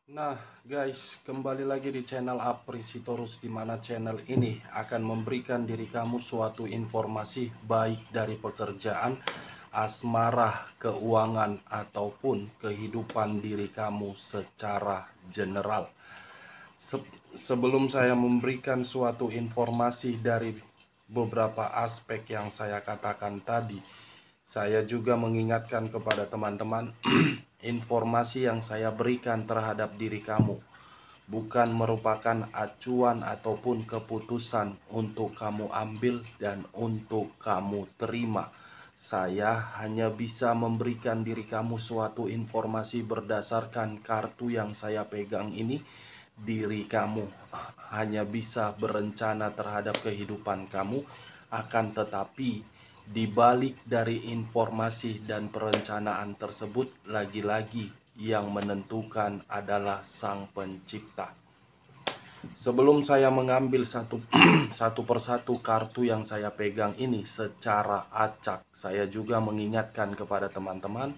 Nah guys, kembali lagi di channel Aprisitorus, di mana channel ini akan memberikan diri kamu suatu informasi baik dari pekerjaan, asmara, keuangan, ataupun kehidupan diri kamu secara general. Sebelum saya memberikan suatu informasi dari beberapa aspek yang saya katakan tadi, saya juga mengingatkan kepada teman-teman, informasi yang saya berikan terhadap diri kamu bukan merupakan acuan ataupun keputusan untuk kamu ambil dan untuk kamu terima. Saya hanya bisa memberikan diri kamu suatu informasi berdasarkan kartu yang saya pegang ini. Diri kamu hanya bisa berencana terhadap kehidupan kamu, akan tetapi di balik dari informasi dan perencanaan tersebut, lagi-lagi yang menentukan adalah Sang Pencipta. Sebelum saya mengambil satu persatu kartu yang saya pegang ini secara acak, saya juga mengingatkan kepada teman-teman,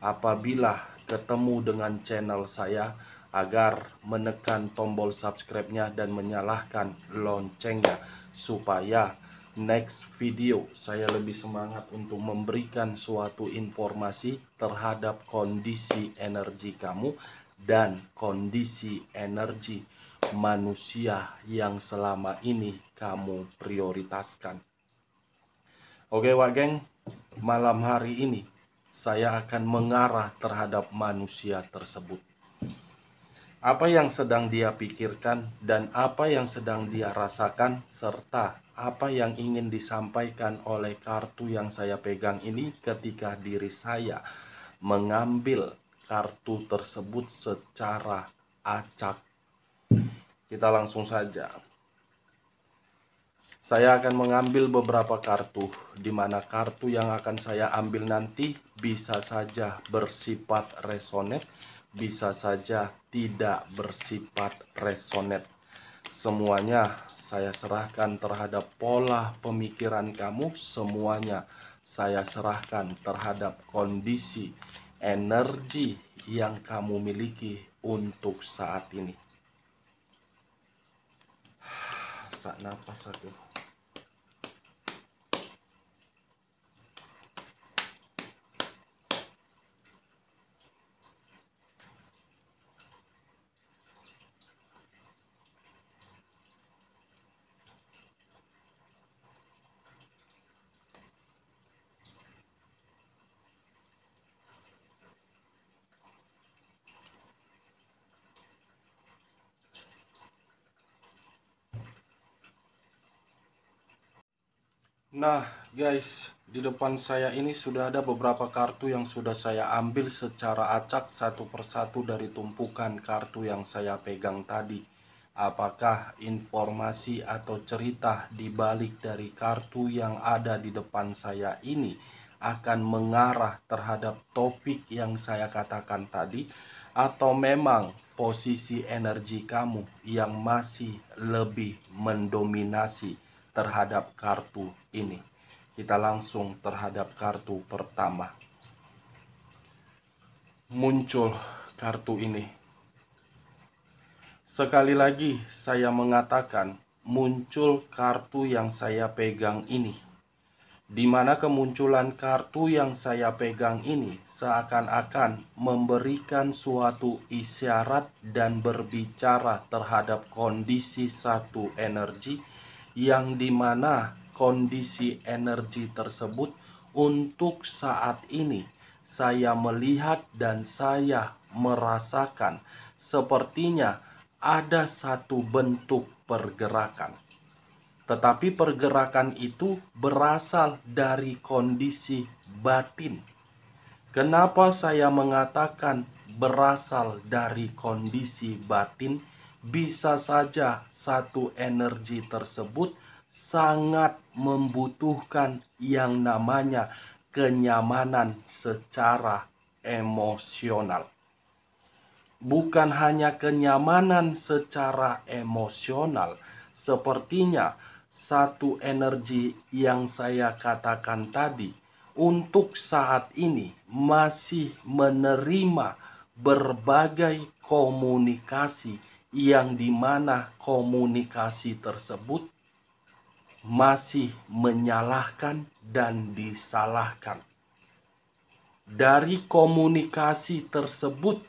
apabila ketemu dengan channel saya, agar menekan tombol subscribe-nya dan menyalakan loncengnya, supaya next video saya lebih semangat untuk memberikan suatu informasi terhadap kondisi energi kamu dan kondisi energi manusia yang selama ini kamu prioritaskan. Oke Wak Geng, malam hari ini saya akan mengarah terhadap manusia tersebut. Apa yang sedang dia pikirkan dan apa yang sedang dia rasakan, serta apa yang ingin disampaikan oleh kartu yang saya pegang ini ketika diri saya mengambil kartu tersebut secara acak. Kita langsung saja. Saya akan mengambil beberapa kartu, di mana kartu yang akan saya ambil nanti bisa saja bersifat resonate, bisa saja tidak bersifat resonate. Semuanya saya serahkan terhadap pola pemikiran kamu, semuanya saya serahkan terhadap kondisi energi yang kamu miliki untuk saat ini. Sak napas aku. Nah guys, di depan saya ini sudah ada beberapa kartu yang sudah saya ambil secara acak satu persatu dari tumpukan kartu yang saya pegang tadi. Apakah informasi atau cerita di balik dari kartu yang ada di depan saya ini akan mengarah terhadap topik yang saya katakan tadi, atau memang posisi energi kamu yang masih lebih mendominasi terhadap kartu ini? Kita langsung terhadap kartu pertama. Muncul kartu ini. Sekali lagi saya mengatakan, muncul kartu yang saya pegang ini, di mana kemunculan kartu yang saya pegang ini seakan-akan memberikan suatu isyarat dan berbicara terhadap kondisi satu energi, yang dimana kondisi energi tersebut untuk saat ini saya melihat dan saya merasakan sepertinya ada satu bentuk pergerakan. Tetapi pergerakan itu berasal dari kondisi batin. Kenapa saya mengatakan berasal dari kondisi batin? Bisa saja satu energi tersebut sangat membutuhkan yang namanya kenyamanan secara emosional. Bukan hanya kenyamanan secara emosional, sepertinya satu energi yang saya katakan tadi untuk saat ini masih menerima berbagai komunikasi yang dimana komunikasi tersebut masih menyalahkan dan disalahkan. Dari komunikasi tersebut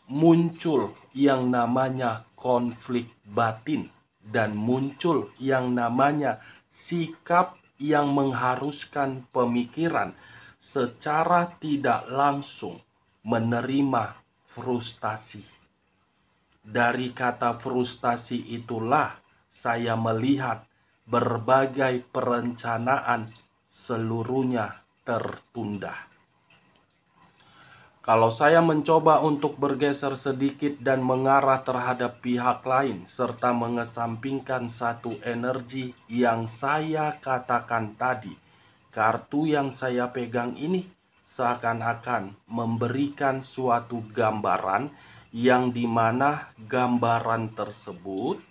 muncul yang namanya konflik batin dan muncul yang namanya sikap yang mengharuskan pemikiran secara tidak langsung menerima frustasi. Dari kata frustasi itulah saya melihat berbagai perencanaan seluruhnya tertunda. Kalau saya mencoba untuk bergeser sedikit dan mengarah terhadap pihak lain serta mengesampingkan satu energi yang saya katakan tadi, kartu yang saya pegang ini seakan-akan memberikan suatu gambaran yang dimana gambaran tersebut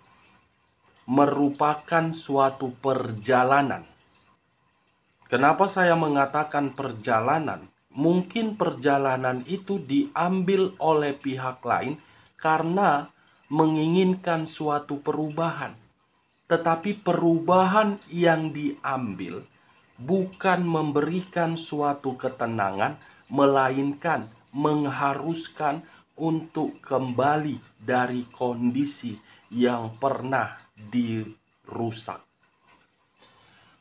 merupakan suatu perjalanan. Kenapa saya mengatakan perjalanan? Mungkin perjalanan itu diambil oleh pihak lain karena menginginkan suatu perubahan. Tetapi perubahan yang diambil bukan memberikan suatu ketenangan, melainkan mengharuskan untuk kembali dari kondisi yang pernah dirusak.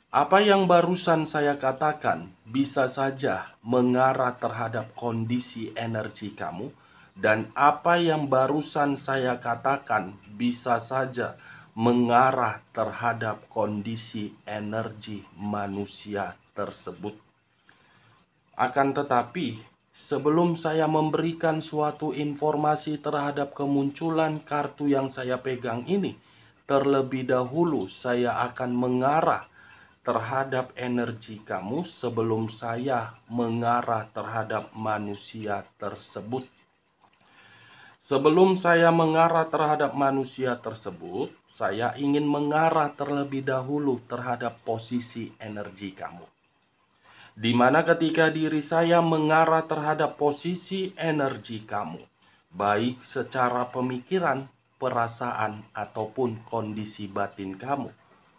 Apa yang barusan saya katakan bisa saja mengarah terhadap kondisi energi kamu, dan apa yang barusan saya katakan bisa saja mengarah terhadap kondisi energi manusia tersebut. Akan tetapi, sebelum saya memberikan suatu informasi terhadap kemunculan kartu yang saya pegang ini, terlebih dahulu saya akan mengarah terhadap energi kamu sebelum saya mengarah terhadap manusia tersebut. Sebelum saya mengarah terhadap manusia tersebut, saya ingin mengarah terlebih dahulu terhadap posisi energi kamu. Di mana ketika diri saya mengarah terhadap posisi energi kamu, baik secara pemikiran, perasaan, ataupun kondisi batin kamu,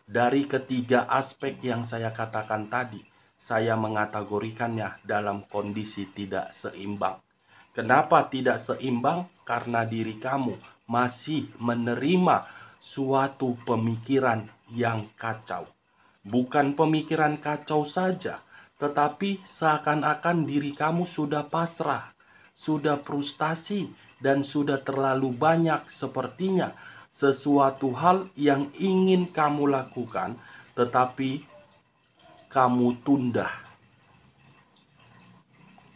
dari ketiga aspek yang saya katakan tadi, saya mengategorikannya dalam kondisi tidak seimbang. Kenapa tidak seimbang? Karena diri kamu masih menerima suatu pemikiran yang kacau. Bukan pemikiran kacau saja, tetapi seakan-akan diri kamu sudah pasrah, sudah frustasi, dan sudah terlalu banyak sepertinya sesuatu hal yang ingin kamu lakukan, tetapi kamu tunda.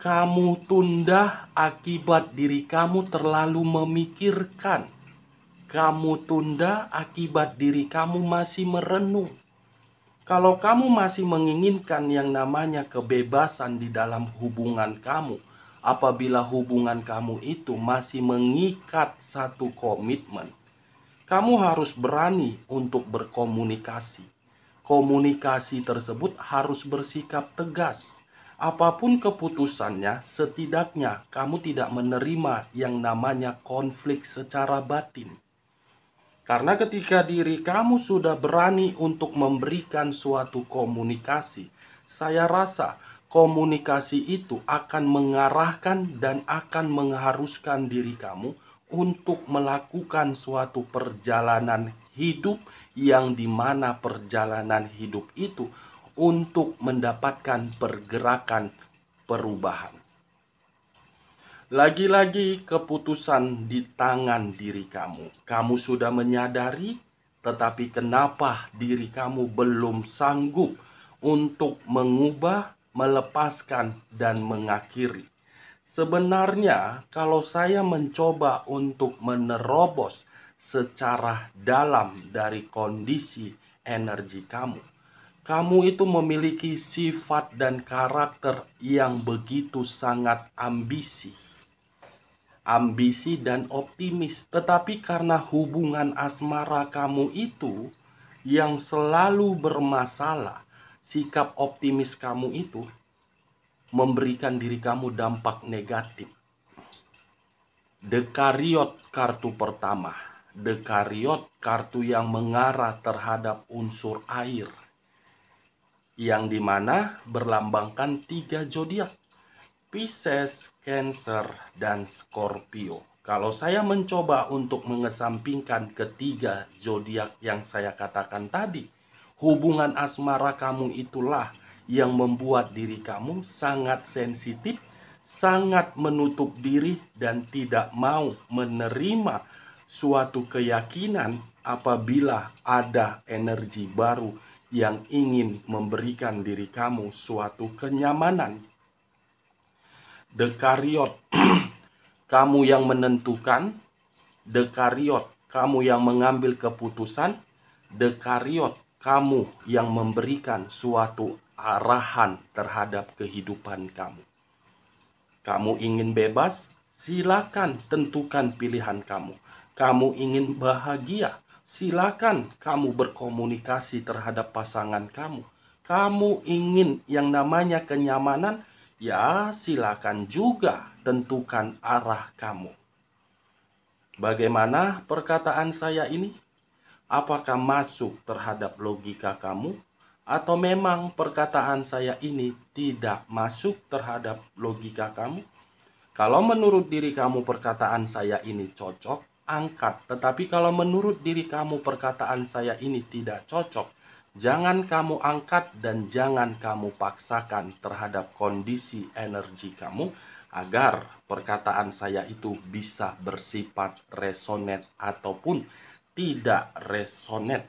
Kamu tunda akibat diri kamu terlalu memikirkan. Kamu tunda akibat diri kamu masih merenung. Kalau kamu masih menginginkan yang namanya kebebasan di dalam hubungan kamu, apabila hubungan kamu itu masih mengikat satu komitmen, kamu harus berani untuk berkomunikasi. Komunikasi tersebut harus bersikap tegas. Apapun keputusannya, setidaknya kamu tidak menerima yang namanya konflik secara batin. Karena ketika diri kamu sudah berani untuk memberikan suatu komunikasi, saya rasa komunikasi itu akan mengarahkan dan akan mengharuskan diri kamu untuk melakukan suatu perjalanan hidup yang dimana perjalanan hidup itu untuk mendapatkan pergerakan perubahan. Lagi-lagi keputusan di tangan diri kamu. Kamu sudah menyadari, tetapi kenapa diri kamu belum sanggup untuk mengubah, melepaskan, dan mengakhiri? Sebenarnya kalau saya mencoba untuk menerobos secara dalam dari kondisi energi kamu, kamu itu memiliki sifat dan karakter yang begitu sangat ambisi dan optimis. Tetapi karena hubungan asmara kamu itu yang selalu bermasalah, sikap optimis kamu itu memberikan diri kamu dampak negatif. Dekariot kartu pertama. Dekariot kartu yang mengarah terhadap unsur air, yang dimana berlambangkan 3 zodiak: Pisces, Cancer, dan Scorpio. Kalau saya mencoba untuk mengesampingkan ketiga zodiak yang saya katakan tadi, hubungan asmara kamu itulah yang membuat diri kamu sangat sensitif, sangat menutup diri, dan tidak mau menerima suatu keyakinan apabila ada energi baru yang ingin memberikan diri kamu suatu kenyamanan. Dekariot, kamu yang menentukan. Dekariot, kamu yang mengambil keputusan. Dekariot, kamu yang memberikan suatu arahan terhadap kehidupan kamu. Kamu ingin bebas? Silakan tentukan pilihan kamu. Kamu ingin bahagia? Silakan kamu berkomunikasi terhadap pasangan kamu. Kamu ingin yang namanya kenyamanan? Ya, silakan juga tentukan arah kamu. Bagaimana perkataan saya ini? Apakah masuk terhadap logika kamu? Atau memang perkataan saya ini tidak masuk terhadap logika kamu? Kalau menurut diri kamu perkataan saya ini cocok, angkat. Tetapi kalau menurut diri kamu perkataan saya ini tidak cocok, jangan kamu angkat dan jangan kamu paksakan terhadap kondisi energi kamu agar perkataan saya itu bisa bersifat resonate ataupun tidak resonate.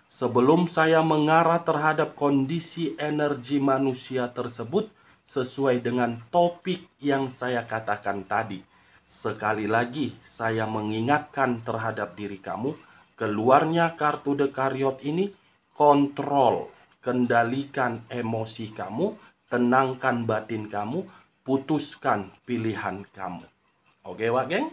Sebelum saya mengarah terhadap kondisi energi manusia tersebut sesuai dengan topik yang saya katakan tadi, sekali lagi saya mengingatkan terhadap diri kamu, keluarnya kartu Dekariot ini, kontrol, kendalikan emosi kamu, tenangkan batin kamu, putuskan pilihan kamu. Oke, Wak Geng?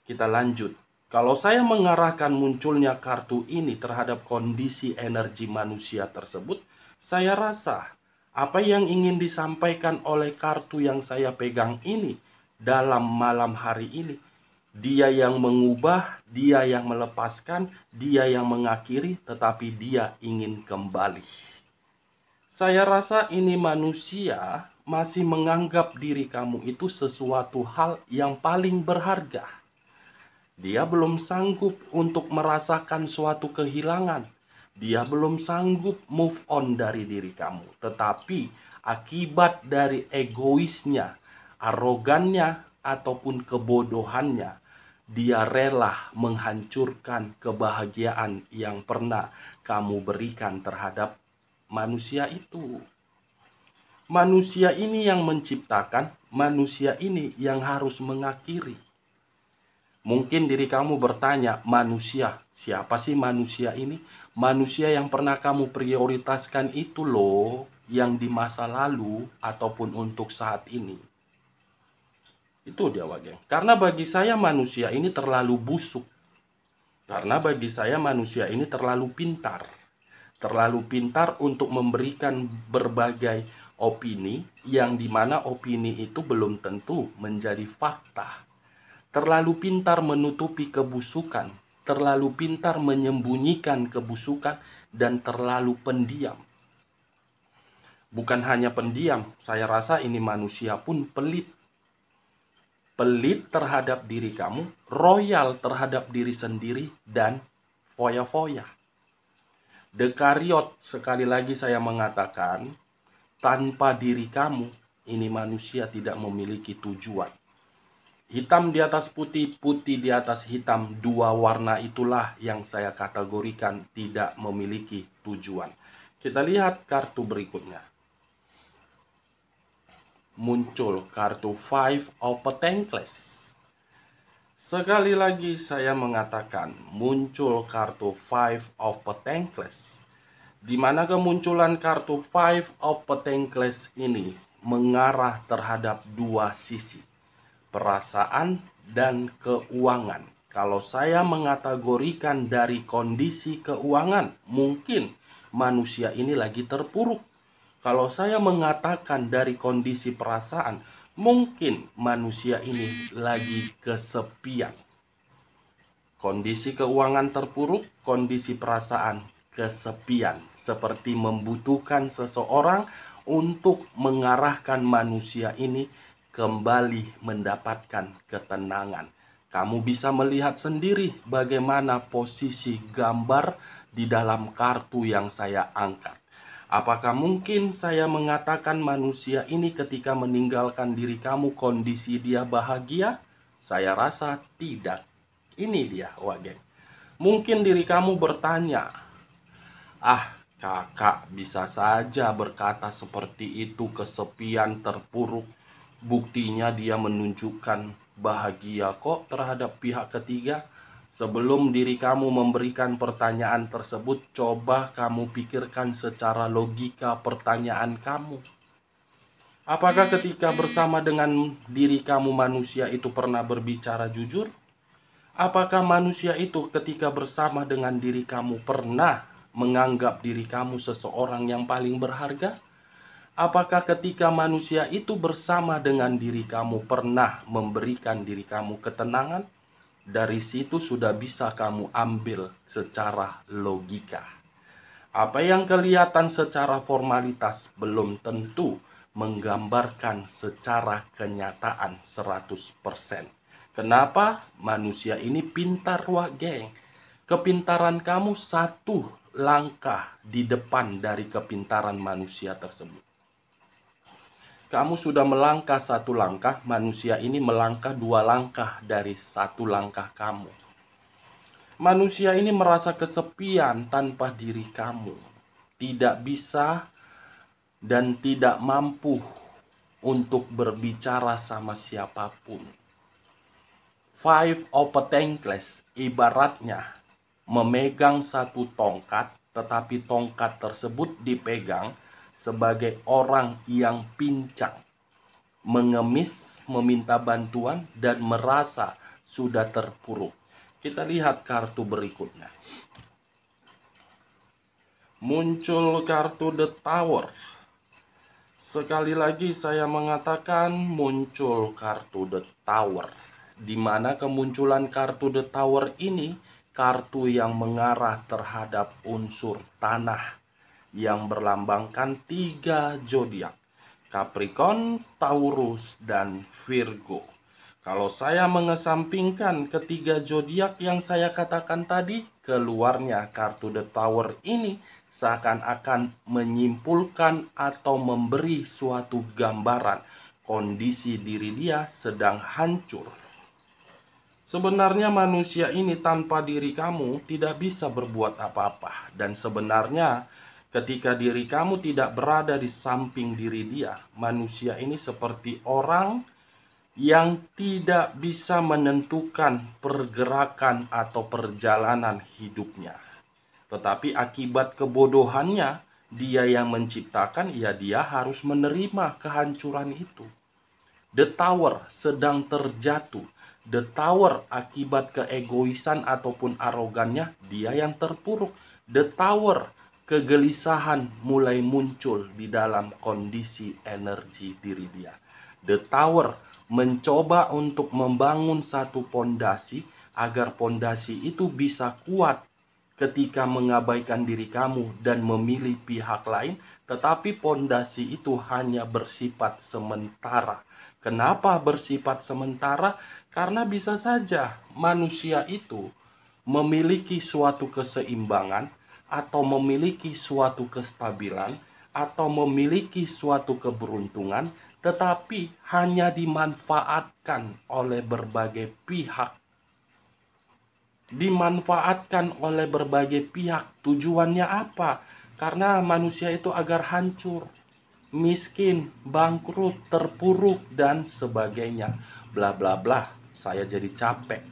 Kita lanjut. Kalau saya mengarahkan munculnya kartu ini terhadap kondisi energi manusia tersebut, saya rasa apa yang ingin disampaikan oleh kartu yang saya pegang ini dalam malam hari ini, dia yang mengubah, dia yang melepaskan, dia yang mengakhiri, tetapi dia ingin kembali. Saya rasa ini manusia masih menganggap diri kamu itu sesuatu hal yang paling berharga. Dia belum sanggup untuk merasakan suatu kehilangan. Dia belum sanggup move on dari diri kamu. Tetapi akibat dari egoisnya, arogannya, ataupun kebodohannya, dia rela menghancurkan kebahagiaan yang pernah kamu berikan terhadap manusia itu. Manusia ini yang menciptakan, manusia ini yang harus mengakhiri. Mungkin diri kamu bertanya, manusia, siapa sih manusia ini? Manusia yang pernah kamu prioritaskan itu loh, yang di masa lalu ataupun untuk saat ini. Itu dia, Wak Geng. Karena bagi saya manusia ini terlalu busuk. Karena bagi saya manusia ini terlalu pintar. Terlalu pintar untuk memberikan berbagai opini, yang dimana opini itu belum tentu menjadi fakta. Terlalu pintar menutupi kebusukan, terlalu pintar menyembunyikan kebusukan, dan terlalu pendiam. Bukan hanya pendiam, saya rasa ini manusia pun pelit. Pelit terhadap diri kamu, royal terhadap diri sendiri, dan foya-foya. Dekariot, sekali lagi saya mengatakan, tanpa diri kamu, ini manusia tidak memiliki tujuan. Hitam di atas putih, putih di atas hitam, dua warna itulah yang saya kategorikan tidak memiliki tujuan. Kita lihat kartu berikutnya. Muncul kartu Five of Pentacles. Sekali lagi saya mengatakan, muncul kartu Five of Pentacles. Di mana kemunculan kartu Five of Pentacles ini mengarah terhadap dua sisi, perasaan dan keuangan. Kalau saya mengategorikan dari kondisi keuangan, mungkin manusia ini lagi terpuruk. Kalau saya mengatakan dari kondisi perasaan, Mungkin manusia ini lagi kesepian. Kondisi keuangan terpuruk, kondisi perasaan kesepian, seperti membutuhkan seseorang untuk mengarahkan manusia ini kembali mendapatkan ketenangan. Kamu bisa melihat sendiri bagaimana posisi gambar di dalam kartu yang saya angkat. Apakah mungkin saya mengatakan manusia ini ketika meninggalkan diri kamu kondisi dia bahagia? Saya rasa tidak. Ini dia, Wage. Mungkin diri kamu bertanya, kakak bisa saja berkata seperti itu, kesepian, terpuruk. Buktinya dia menunjukkan bahagia kok terhadap pihak ketiga. Sebelum diri kamu memberikan pertanyaan tersebut, coba kamu pikirkan secara logika pertanyaan kamu. Apakah ketika bersama dengan diri kamu manusia itu pernah berbicara jujur? Apakah manusia itu ketika bersama dengan diri kamu pernah menganggap diri kamu seseorang yang paling berharga? Apakah ketika manusia itu bersama dengan diri kamu pernah memberikan diri kamu ketenangan? Dari situ sudah bisa kamu ambil secara logika. Apa yang kelihatan secara formalitas belum tentu menggambarkan secara kenyataan 100%. Kenapa? Manusia ini pintar, Wak geng. Kepintaran kamu satu langkah di depan dari kepintaran manusia tersebut. Kamu sudah melangkah satu langkah, manusia ini melangkah dua langkah dari satu langkah kamu. Manusia ini merasa kesepian tanpa diri kamu. Tidak bisa dan tidak mampu untuk berbicara sama siapapun. Five of Pentacles ibaratnya memegang satu tongkat, tetapi tongkat tersebut dipegang sebagai orang yang pincang, mengemis, meminta bantuan, dan merasa sudah terpuruk. Kita lihat kartu berikutnya. Muncul kartu The Tower. Sekali lagi saya mengatakan muncul kartu The Tower. Di mana kemunculan kartu The Tower ini kartu yang mengarah terhadap unsur tanah yang berlambangkan 3 zodiak, Capricorn, Taurus, dan Virgo. Kalau saya mengesampingkan ketiga zodiak yang saya katakan tadi, keluarnya kartu The Tower ini seakan-akan menyimpulkan atau memberi suatu gambaran kondisi diri dia sedang hancur. Sebenarnya manusia ini tanpa diri kamu tidak bisa berbuat apa-apa. Dan sebenarnya ketika diri kamu tidak berada di samping diri dia, manusia ini seperti orang yang tidak bisa menentukan pergerakan atau perjalanan hidupnya. Tetapi akibat kebodohannya, dia yang menciptakan, ya dia harus menerima kehancuran itu. The Tower sedang terjatuh. The Tower akibat keegoisan ataupun arogannya, dia yang terpuruk. The Tower, kegelisahan mulai muncul di dalam kondisi energi diri dia. The Tower mencoba untuk membangun satu pondasi agar pondasi itu bisa kuat ketika mengabaikan diri kamu dan memilih pihak lain, tetapi pondasi itu hanya bersifat sementara. Kenapa bersifat sementara? Karena bisa saja manusia itu memiliki suatu keseimbangan atau memiliki suatu kestabilan atau memiliki suatu keberuntungan, tetapi hanya dimanfaatkan oleh berbagai pihak. Dimanfaatkan oleh berbagai pihak. Tujuannya apa? Karena manusia itu agar hancur, miskin, bangkrut, terpuruk, dan sebagainya. Bla bla bla. Saya jadi capek.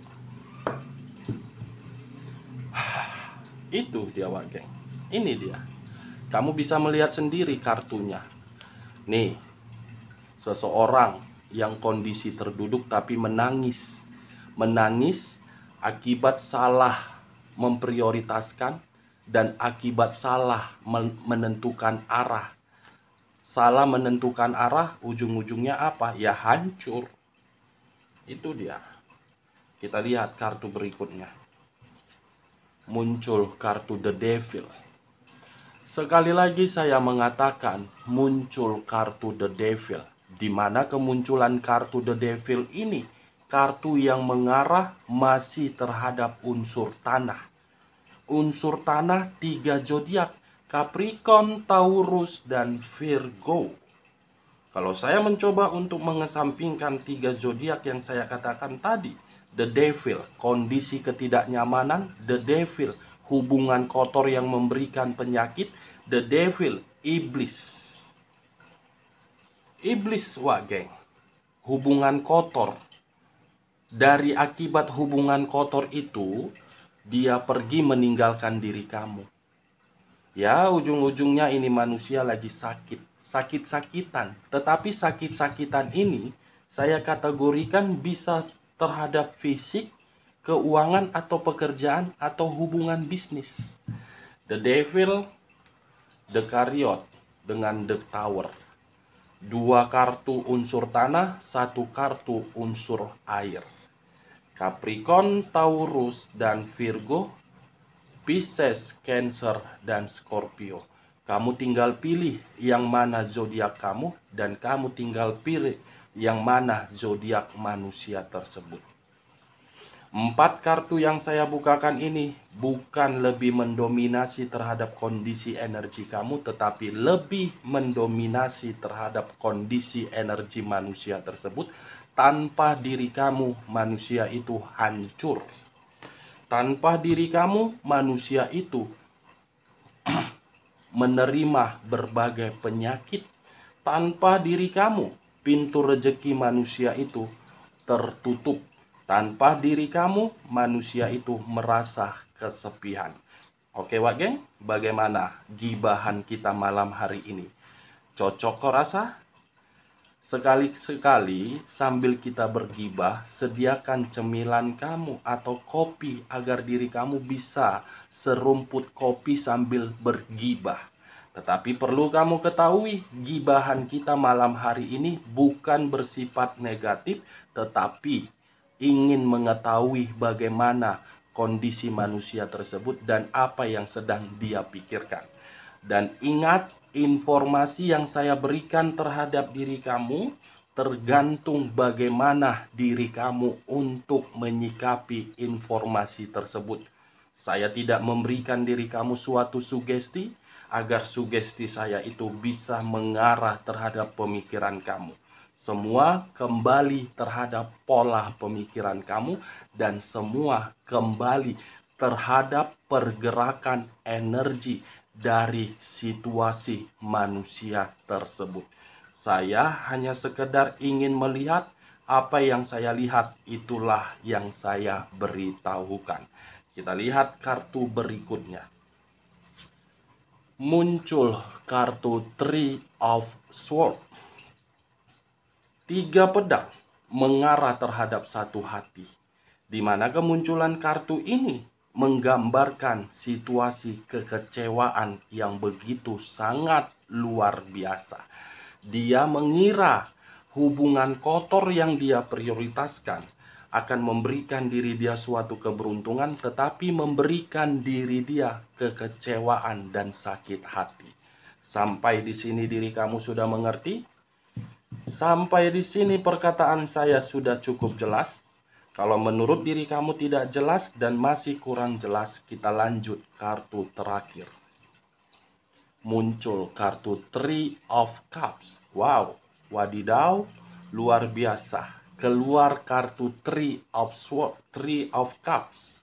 Itu dia, Wak geng. Ini dia. Kamu bisa melihat sendiri kartunya. Nih, seseorang yang kondisi terduduk tapi menangis. Menangis akibat salah memprioritaskan dan akibat salah menentukan arah. salah menentukan arah, ujung-ujungnya apa? Ya hancur. Itu dia. Kita lihat kartu berikutnya. Muncul kartu The Devil. Sekali lagi saya mengatakan muncul kartu The Devil. Di mana kemunculan kartu The Devil ini? Kartu yang mengarah masih terhadap unsur tanah. Unsur tanah 3 zodiak, Capricorn, Taurus, dan Virgo. Kalau saya mencoba untuk mengesampingkan 3 zodiak yang saya katakan tadi, The Devil, kondisi ketidaknyamanan, The Devil, hubungan kotor yang memberikan penyakit, The Devil, iblis. Iblis, wak geng, hubungan kotor. Dari akibat hubungan kotor itu, dia pergi meninggalkan diri kamu. Ya, ujung-ujungnya ini manusia lagi sakit. Sakit-sakitan. Tetapi sakit-sakitan ini saya kategorikan bisa terhadap fisik, keuangan atau pekerjaan atau hubungan bisnis. The Devil, The Chariot dengan The Tower. 2 kartu unsur tanah, 1 kartu unsur air. Capricorn, Taurus, dan Virgo, Pisces, Cancer, dan Scorpio. Kamu tinggal pilih yang mana zodiak kamu dan kamu tinggal pilih yang mana zodiak manusia tersebut. 4 kartu yang saya bukakan ini bukan lebih mendominasi terhadap kondisi energi kamu, tetapi lebih mendominasi terhadap kondisi energi manusia tersebut. Tanpa diri kamu, manusia itu hancur. Tanpa diri kamu, manusia itu menerima berbagai penyakit. Tanpa diri kamu, pintu rezeki manusia itu tertutup. Tanpa diri kamu, manusia itu merasa kesepian. Oke, wak geng, bagaimana gibahan kita malam hari ini? Cocok kok rasa? Sekali-sekali sambil kita bergibah, sediakan cemilan kamu atau kopi agar diri kamu bisa serumput kopi sambil bergibah. Tetapi perlu kamu ketahui, gibahan kita malam hari ini bukan bersifat negatif, tetapi ingin mengetahui bagaimana kondisi manusia tersebut dan apa yang sedang dia pikirkan. Dan ingat, informasi yang saya berikan terhadap diri kamu tergantung bagaimana diri kamu untuk menyikapi informasi tersebut. Saya tidak memberikan diri kamu suatu sugesti agar sugesti saya itu bisa mengarah terhadap pemikiran kamu. Semua kembali terhadap pola pemikiran kamu dan semua kembali terhadap pergerakan energi dari situasi manusia tersebut. Saya hanya sekedar ingin melihat apa yang saya lihat, itulah yang saya beritahukan. Kita lihat kartu berikutnya. Muncul kartu Three of Swords. 3 pedang mengarah terhadap satu hati. Di mana kemunculan kartu ini menggambarkan situasi kekecewaan yang begitu sangat luar biasa. Dia mengira hubungan kotor yang dia prioritaskan akan memberikan diri dia suatu keberuntungan, tetapi memberikan diri dia kekecewaan dan sakit hati. Sampai di sini diri kamu sudah mengerti? Sampai di sini perkataan saya sudah cukup jelas. Kalau menurut diri kamu tidak jelas dan masih kurang jelas, kita lanjut kartu terakhir. Muncul kartu Three of Cups. Wow, wadidaw, luar biasa. Keluar kartu Three of Swords, Three of Cups.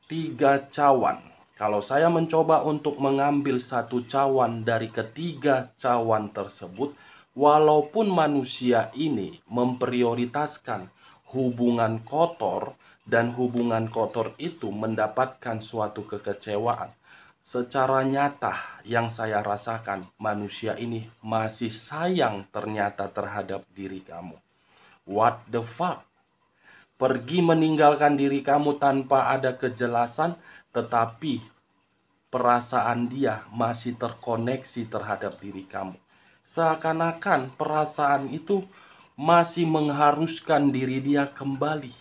3 cawan. Kalau saya mencoba untuk mengambil satu cawan dari ketiga cawan tersebut, walaupun manusia ini memprioritaskan hubungan kotor dan hubungan kotor itu mendapatkan suatu kekecewaan, secara nyata yang saya rasakan, manusia ini masih sayang ternyata terhadap diri kamu. What the fuck? Pergi meninggalkan diri kamu tanpa ada kejelasan, tetapi perasaan dia masih terkoneksi terhadap diri kamu. Seakan-akan perasaan itu masih mengharuskan diri dia kembali.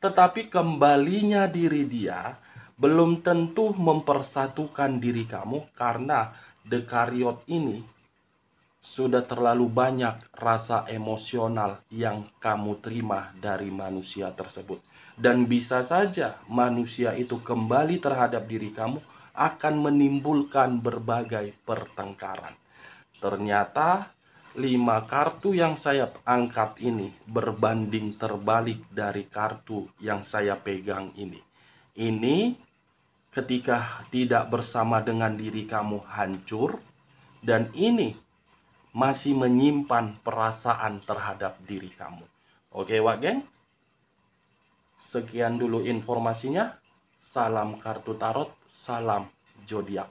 Tetapi kembalinya diri dia belum tentu mempersatukan diri kamu, karena Dekariot ini sudah terlalu banyak rasa emosional yang kamu terima dari manusia tersebut. Dan bisa saja manusia itu kembali terhadap diri kamu akan menimbulkan berbagai pertengkaran. Ternyata 5 kartu yang saya angkat ini berbanding terbalik dari kartu yang saya pegang ini. Ini ketika tidak bersama dengan diri kamu hancur, dan ini masih menyimpan perasaan terhadap diri kamu. Oke, Wak Geng? Sekian dulu informasinya. Salam kartu tarot, salam zodiak.